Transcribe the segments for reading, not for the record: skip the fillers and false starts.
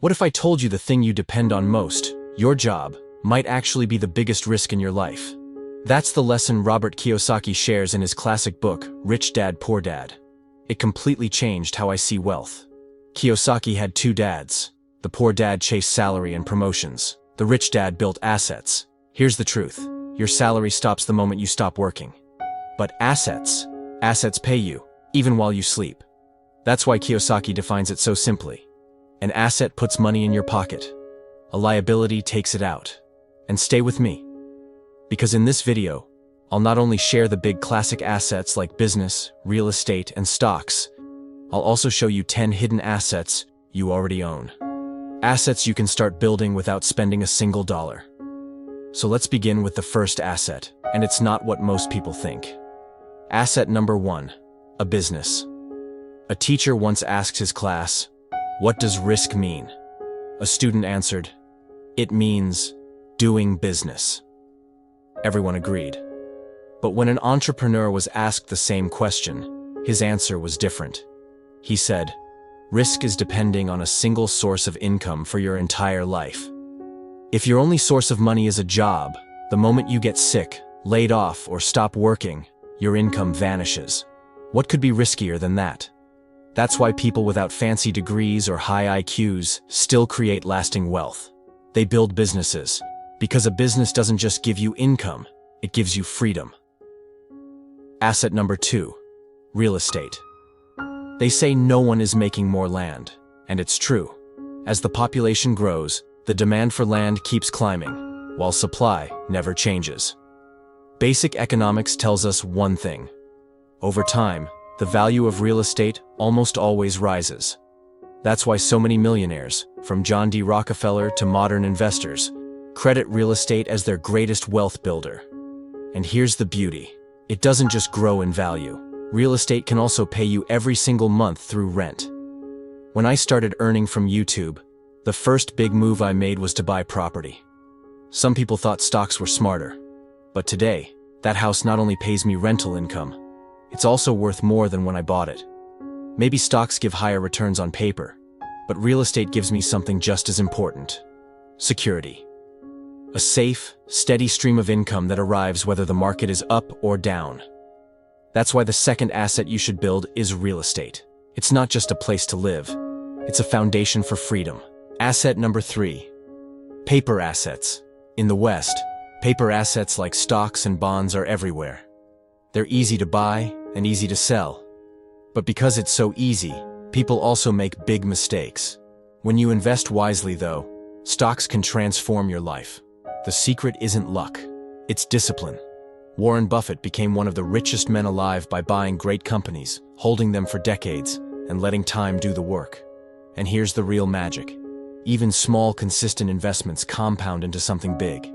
What if I told you the thing you depend on most, your job, might actually be the biggest risk in your life? That's the lesson Robert Kiyosaki shares in his classic book, Rich Dad, Poor Dad. It completely changed how I see wealth. Kiyosaki had two dads. The poor dad chased salary and promotions. The rich dad built assets. Here's the truth. Your salary stops the moment you stop working. But assets pay you, even while you sleep. That's why Kiyosaki defines it so simply. An asset puts money in your pocket. A liability takes it out. And stay with me. Because in this video, I'll not only share the big classic assets like business, real estate, and stocks, I'll also show you 10 hidden assets you already own. Assets you can start building without spending a single dollar. So let's begin with the first asset, and it's not what most people think. Asset number 1, a business. A teacher once asked his class, "What does risk mean?" A student answered, "It means doing business." Everyone agreed. But when an entrepreneur was asked the same question, his answer was different. He said, "Risk is depending on a single source of income for your entire life. If your only source of money is a job, the moment you get sick, laid off, or stop working, your income vanishes. What could be riskier than that?" That's why people without fancy degrees or high IQs still create lasting wealth. They build businesses, because a business doesn't just give you income, it gives you freedom. Asset number 2, real estate. They say no one is making more land, and it's true. As the population grows, the demand for land keeps climbing, while supply never changes. Basic economics tells us one thing. Over time, the value of real estate almost always rises. That's why so many millionaires, from John D. Rockefeller to modern investors, credit real estate as their greatest wealth builder. And here's the beauty. It doesn't just grow in value. Real estate can also pay you every single month through rent. When I started earning from YouTube, the first big move I made was to buy property. Some people thought stocks were smarter. But today, that house not only pays me rental income, it's also worth more than when I bought it. Maybe stocks give higher returns on paper, but real estate gives me something just as important: security. A safe, steady stream of income that arrives whether the market is up or down. That's why the second asset you should build is real estate. It's not just a place to live, it's a foundation for freedom. Asset number 3, paper assets. In the West, paper assets like stocks and bonds are everywhere. They're easy to buy and easy to sell. But because it's so easy, people also make big mistakes. When you invest wisely, though, stocks can transform your life. The secret isn't luck, it's discipline. Warren Buffett became one of the richest men alive by buying great companies, holding them for decades, and letting time do the work. And here's the real magic. Even small, consistent investments compound into something big.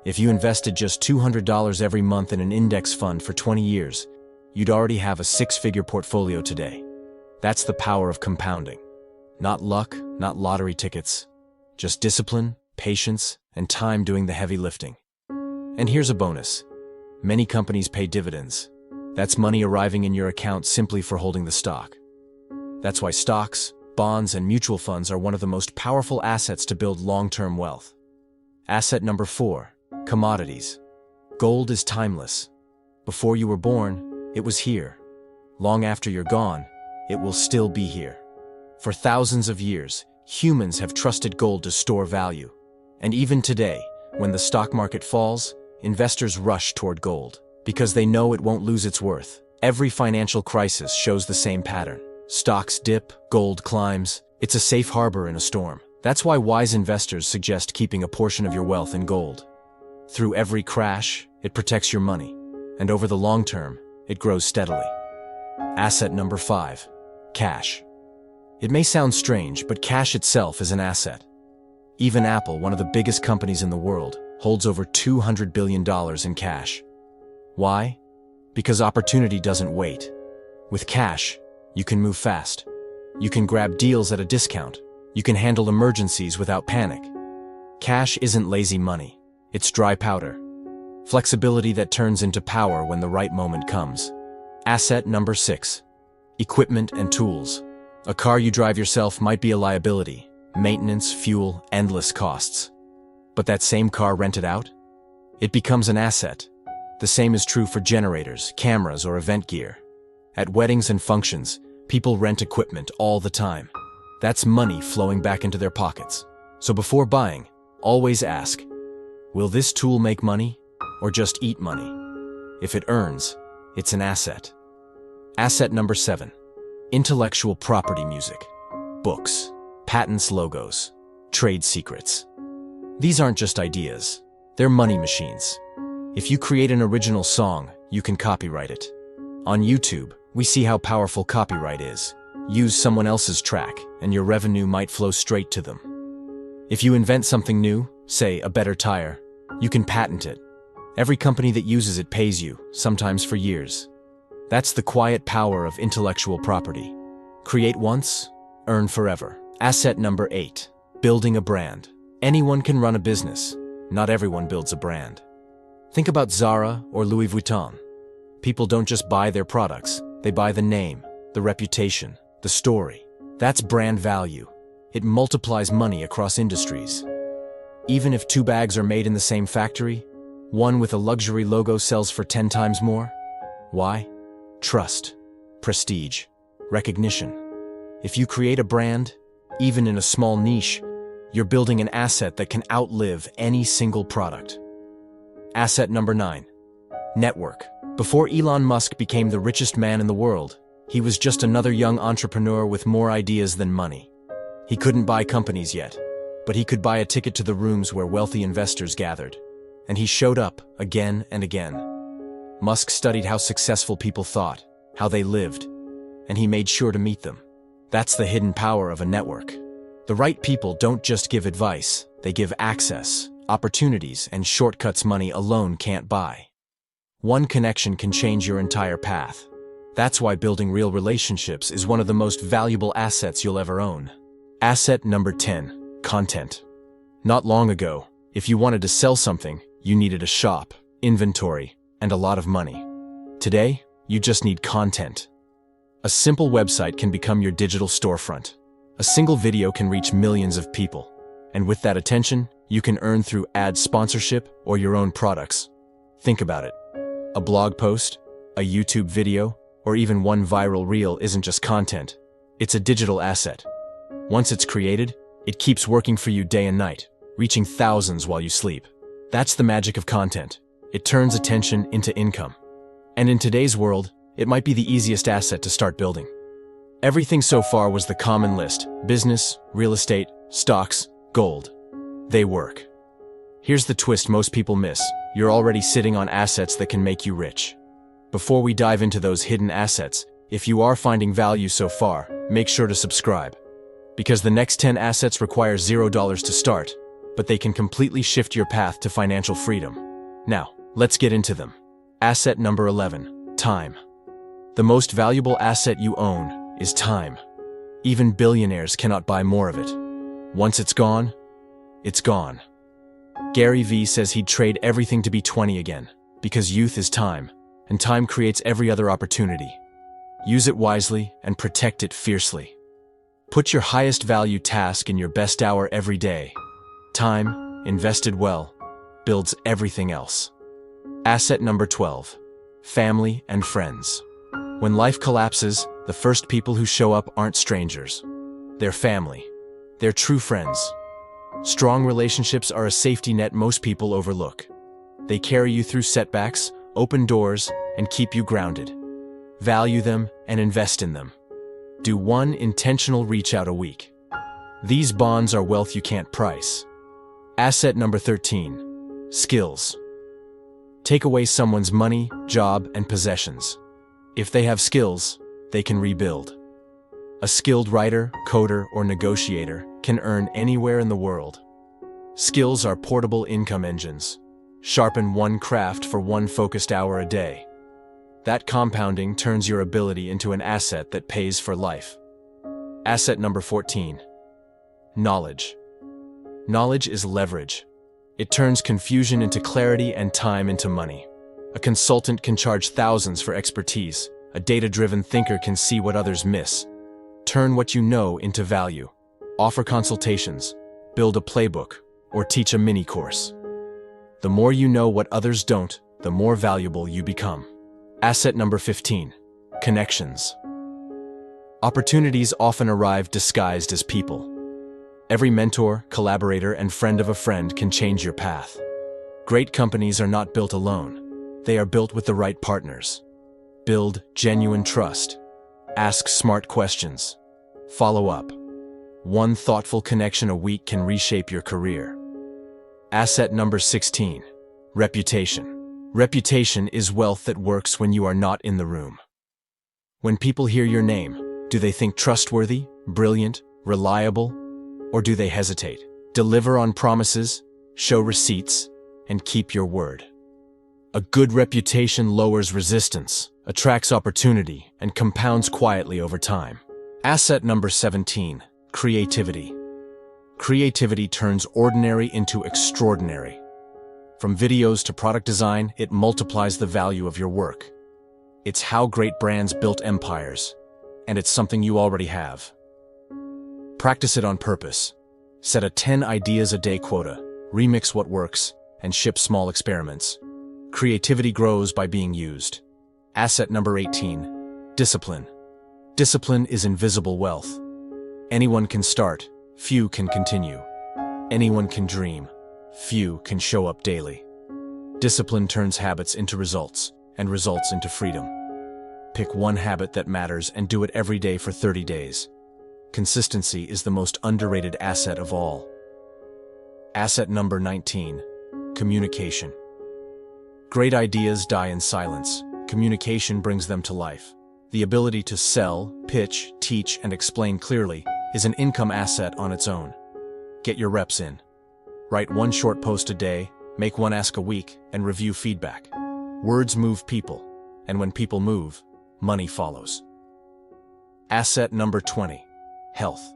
If you invested just $200 every month in an index fund for 20 years, you'd already have a 6-figure portfolio today. That's the power of compounding. Not luck, not lottery tickets, just discipline, patience, and time doing the heavy lifting. And here's a bonus. Many companies pay dividends. That's money arriving in your account simply for holding the stock. That's why stocks, bonds, and mutual funds are one of the most powerful assets to build long-term wealth. Asset number 4, commodities. Gold is timeless. Before you were born, it was here. Long after you're gone, it will still be here. For thousands of years, humans have trusted gold to store value. And even today, when the stock market falls, investors rush toward gold because they know it won't lose its worth. Every financial crisis shows the same pattern. Stocks dip, gold climbs. It's a safe harbor in a storm. That's why wise investors suggest keeping a portion of your wealth in gold. Through every crash, it protects your money, and over the long term, it grows steadily. Asset number 5, cash. It may sound strange, but cash itself is an asset. Even Apple, one of the biggest companies in the world, holds over $200 billion in cash. Why? Because opportunity doesn't wait. With cash, you can move fast. You can grab deals at a discount. You can handle emergencies without panic. Cash isn't lazy money. It's dry powder. Flexibility that turns into power when the right moment comes. Asset number 6, equipment and tools. A car you drive yourself might be a liability, maintenance, fuel, endless costs. But that same car rented out? It becomes an asset. The same is true for generators, cameras, or event gear. At weddings and functions, people rent equipment all the time. That's money flowing back into their pockets. So before buying, always ask, will this tool make money or just eat money? If it earns, it's an asset. Asset number 7, intellectual property music. Books, patents, logos, trade secrets. These aren't just ideas, they're money machines. If you create an original song, you can copyright it. On YouTube, we see how powerful copyright is. Use someone else's track, and your revenue might flow straight to them. If you invent something new, say a better tire, you can patent it. Every company that uses it pays you, sometimes for years. That's the quiet power of intellectual property. Create once, earn forever. Asset number 8, building a brand. Anyone can run a business. Not everyone builds a brand. Think about Zara or Louis Vuitton. People don't just buy their products, they buy the name, the reputation, the story. That's brand value. It multiplies money across industries. Even if 2 bags are made in the same factory, one with a luxury logo sells for 10 times more. Why? Trust, prestige, recognition. If you create a brand, even in a small niche, you're building an asset that can outlive any single product. Asset number 9, network. Before Elon Musk became the richest man in the world, he was just another young entrepreneur with more ideas than money. He couldn't buy companies yet, but he could buy a ticket to the rooms where wealthy investors gathered. And he showed up again and again. Musk studied how successful people thought, how they lived, and he made sure to meet them. That's the hidden power of a network. The right people don't just give advice, they give access, opportunities, and shortcuts money alone can't buy. One connection can change your entire path. That's why building real relationships is one of the most valuable assets you'll ever own. Asset number 10, content. Not long ago, if you wanted to sell something, you needed a shop, inventory, and a lot of money. Today, you just need content. A simple website can become your digital storefront. A single video can reach millions of people. And with that attention, you can earn through ad sponsorship or your own products. Think about it. A blog post, a YouTube video, or even one viral reel isn't just content. It's a digital asset. Once it's created, it keeps working for you day and night, reaching thousands while you sleep. That's the magic of content. It turns attention into income. And in today's world, it might be the easiest asset to start building. Everything so far was the common list: business, real estate, stocks, gold. They work. Here's the twist most people miss. You're already sitting on assets that can make you rich. Before we dive into those hidden assets, if you are finding value so far, make sure to subscribe. Because the next 10 assets require $0 to start, but they can completely shift your path to financial freedom. Now, let's get into them. Asset number 11, time. The most valuable asset you own is time. Even billionaires cannot buy more of it. Once it's gone, it's gone. Gary Vee says he'd trade everything to be 20 again, because youth is time, and time creates every other opportunity. Use it wisely and protect it fiercely. Put your highest value task in your best hour every day. Time, invested well, builds everything else. Asset number 12, family and friends. When life collapses, the first people who show up aren't strangers. They're family. They're true friends. Strong relationships are a safety net most people overlook. They carry you through setbacks, open doors, and keep you grounded. Value them and invest in them. Do one intentional reach out a week. These bonds are wealth you can't price. Asset number 13, skills. Take away someone's money, job, and possessions. If they have skills, they can rebuild. A skilled writer, coder, or negotiator can earn anywhere in the world. Skills are portable income engines. Sharpen one craft for one focused hour a day. That compounding turns your ability into an asset that pays for life. Asset number 14, knowledge. Knowledge is leverage. It turns confusion into clarity and time into money. A consultant can charge thousands for expertise. A data-driven thinker can see what others miss. Turn what you know into value. offer consultations, build a playbook, or teach a mini course. The more you know what others don't, the more valuable you become. Asset number 15, connections. Opportunities often arrive disguised as people. Every mentor, collaborator, and friend of a friend can change your path. Great companies are not built alone. They are built with the right partners. Build genuine trust. Ask smart questions. Follow up. One thoughtful connection a week can reshape your career. Asset number 16, reputation. Reputation is wealth that works when you are not in the room. When people hear your name, do they think trustworthy, brilliant, reliable, or do they hesitate? Deliver on promises, show receipts, and keep your word. A good reputation lowers resistance, attracts opportunity, and compounds quietly over time. Asset number 17, creativity. Creativity turns ordinary into extraordinary. From videos to product design, it multiplies the value of your work. It's how great brands built empires, and it's something you already have. Practice it on purpose. Set a 10 ideas a day quota, remix what works, and ship small experiments. Creativity grows by being used. Asset number 18, discipline. Discipline is invisible wealth. Anyone can start, few can continue. Anyone can dream, few can show up daily. Discipline turns habits into results, and results into freedom. Pick one habit that matters and do it every day for 30 days. Consistency is the most underrated asset of all. Asset number 19, communication. Great ideas die in silence. Communication brings them to life. The ability to sell, pitch, teach, and explain clearly is an income asset on its own. Get your reps in. Write one short post a day, make one ask a week, and review feedback. Words move people, and when people move, money follows. Asset number 20, health.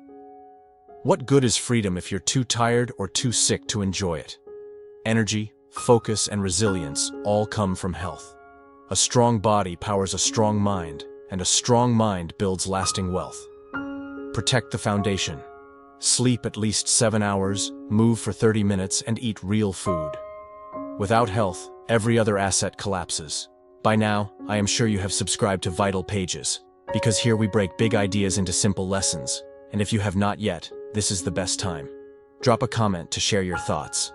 What good is freedom if you're too tired or too sick to enjoy it? Energy, focus, and resilience all come from health. A strong body powers a strong mind, and a strong mind builds lasting wealth. Protect the foundation. Sleep at least 7 hours, move for 30 minutes, and eat real food. Without health, every other asset collapses. By now, I am sure you have subscribed to Vital Pages, because here we break big ideas into simple lessons, and if you have not yet, this is the best time. Drop a comment to share your thoughts.